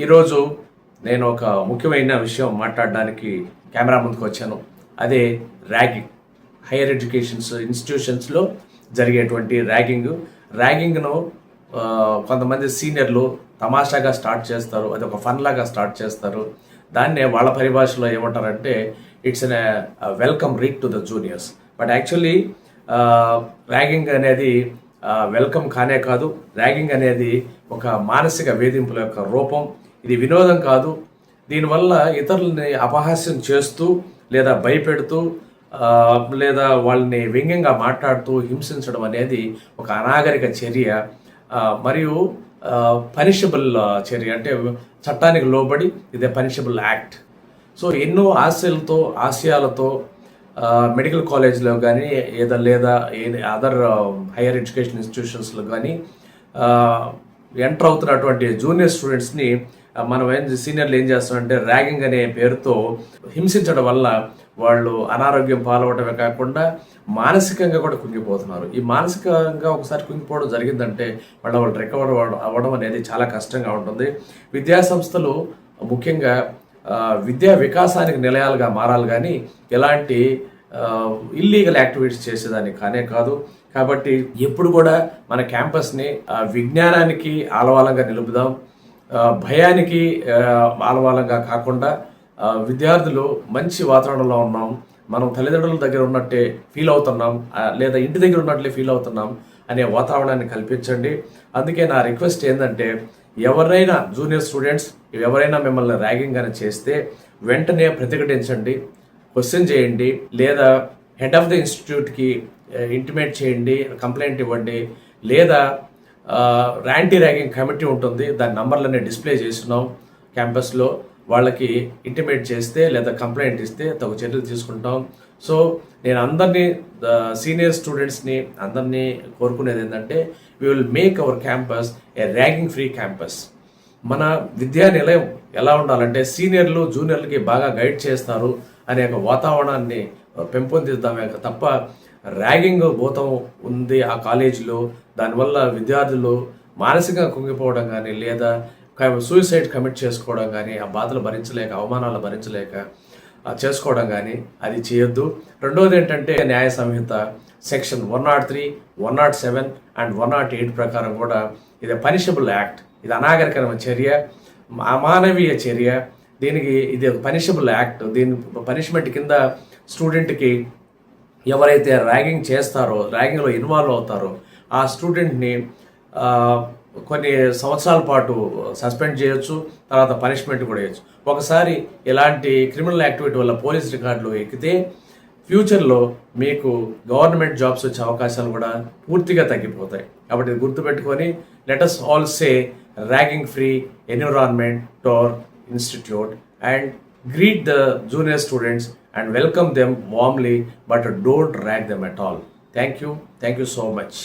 ఈరోజు నేను ఒక ముఖ్యమైన విషయం మాట్లాడడానికి కెమెరా ముందుకు వచ్చాను. అదే ర్యాగింగ్. హైయర్ ఎడ్యుకేషన్స్ ఇన్స్టిట్యూషన్స్లో జరిగేటువంటి ర్యాగింగ్ను కొంతమంది సీనియర్లు తమాషాగా స్టార్ట్ చేస్తారు. అది ఒక ఫన్ లాగా స్టార్ట్ చేస్తారు. దాన్నే వాళ్ళ పరిభాషలో ఏమంటారంటే it's an welcome read to the juniors. But actually ragging అనేది వెల్కమ్ కానే కాదు. ర్యాగింగ్ అనేది ఒక మానసిక వేధింపుల యొక్క రూపం. ఇది వినోదం కాదు. దీనివల్ల ఇతరులని అపహాస్యం చేస్తూ లేదా భయపెడుతూ లేదా వాళ్ళని వ్యంగ్యంగా మాట్లాడుతూ హింసించడం అనేది ఒక అనాగరిక చర్య మరియు పనిషబుల్ చర్య. అంటే చట్టానికి లోబడి ఇదే పనిషబుల్ యాక్ట్. సో ఎన్నో ఆశయాలతో మెడికల్ కాలేజ్లో కానీ లేదా అదర్ హైయర్ ఎడ్యుకేషన్ ఇన్స్టిట్యూషన్స్లో కానీ ఎంటర్ అవుతున్నటువంటి జూనియర్ స్టూడెంట్స్ని మనం సీనియర్లు ఏం చేస్తామంటే ర్యాగింగ్ అనే పేరుతో హింసించడం వల్ల వాళ్ళు అనారోగ్యం పాల్గొనడమే కాకుండా మానసికంగా కూడా కుంగిపోతున్నారు. ఈ మానసికంగా ఒకసారి కుంగిపోవడం జరిగిందంటే వాళ్ళు రికవర్ అవ్వడం అనేది చాలా కష్టంగా ఉంటుంది. విద్యా సంస్థలు ముఖ్యంగా విద్యా వికాసానికి నిలయాలుగా మారాలి, కానీ ఎలాంటి ఇల్లీగల్ యాక్టివిటీస్ చేసేదానికి కానే కాదు. కాబట్టి ఎప్పుడు కూడా మన క్యాంపస్ని విజ్ఞానానికి ఆలవాలంగా నిలుపుదాం, భయానికి ఆలవాలంగా కాకుండా విద్యార్థులు మంచి వాతావరణంలో ఉన్నాం, మనం తల్లిదండ్రుల దగ్గర ఉన్నట్టే ఫీల్ అవుతున్నాం లేదా ఇంటి దగ్గర ఉన్నట్లే ఫీల్ అవుతున్నాం అనే వాతావరణాన్ని కల్పించండి. అందుకే నా రిక్వెస్ట్ ఏంటంటే ఎవరైనా జూనియర్ స్టూడెంట్స్ ఎవరైనా మిమ్మల్ని ర్యాగింగ్ అని చేస్తే వెంటనే ప్రతిఘటించండి, క్వశ్చన్ చేయండి, లేదా హెడ్ ఆఫ్ ద ఇన్స్టిట్యూట్కి ఇంటిమేట్ చేయండి, కంప్లైంట్ ఇవ్వండి, లేదా యాంటీ ర్యాగింగ్ కమిటీ ఉంటుంది, దాని నంబర్లన్నీ డిస్ప్లే చేస్తున్నాం క్యాంపస్లో, వాళ్ళకి ఇంటిమేట్ చేస్తే లేదా కంప్లైంట్ ఇస్తే తగు చర్యలు తీసుకుంటాం. సో నేను అందరినీ సీనియర్ స్టూడెంట్స్ని అందరినీ కోరుకునేది ఏంటంటే we will make our campus A ragging free campus. మన విద్యా నిలయం ఎలా ఉండాలంటే సీనియర్లు జూనియర్లకి బాగా గైడ్ చేస్తారు అనే ఒక వాతావరణాన్ని పెంపొందిద్దామే తప్ప ర్యాగింగ్ భూతం ఉంది ఆ కాలేజీలో, దానివల్ల విద్యార్థులు మానసికంగా కుంగిపోవడం కానీ లేదా సూసైడ్ కమిట్ చేసుకోవడం కానీ, ఆ బాధలు భరించలేక అవమానాలు భరించలేక చేసుకోవడం కానీ అది చేయొద్దు. రెండవది ఏంటంటే న్యాయ సంహిత సెక్షన్ 103, 107 అండ్ 108 ప్రకారం కూడా ఇది పనిషబుల్ యాక్ట్. ఇది అనాగరికమైన చర్య, అమానవీయ చర్య. దీనికి ఇది పనిషబుల్ యాక్ట్. దీని పనిష్మెంట్ కింద స్టూడెంట్కి ఎవరైతే ర్యాగింగ్ చేస్తారో, ర్యాగింగ్లో ఇన్వాల్వ్ అవుతారో ఆ స్టూడెంట్ని కొన్ని సంవత్సరాల పాటు సస్పెండ్ చేయొచ్చు, తర్వాత పనిష్మెంట్ కూడా చేయొచ్చు. ఒకసారి ఇలాంటి క్రిమినల్ యాక్టివిటీ వల్ల పోలీస్ రికార్డులు ఎక్కితే ఫ్యూచర్లో మీకు గవర్నమెంట్ జాబ్స్ వచ్చే అవకాశాలు కూడా పూర్తిగా తగ్గిపోతాయి. కాబట్టి ఇది గుర్తుపెట్టుకొని let us all say ragging free environment to our institute and greet the junior students and welcome them warmly, but don't rag them at all. Thank you so much.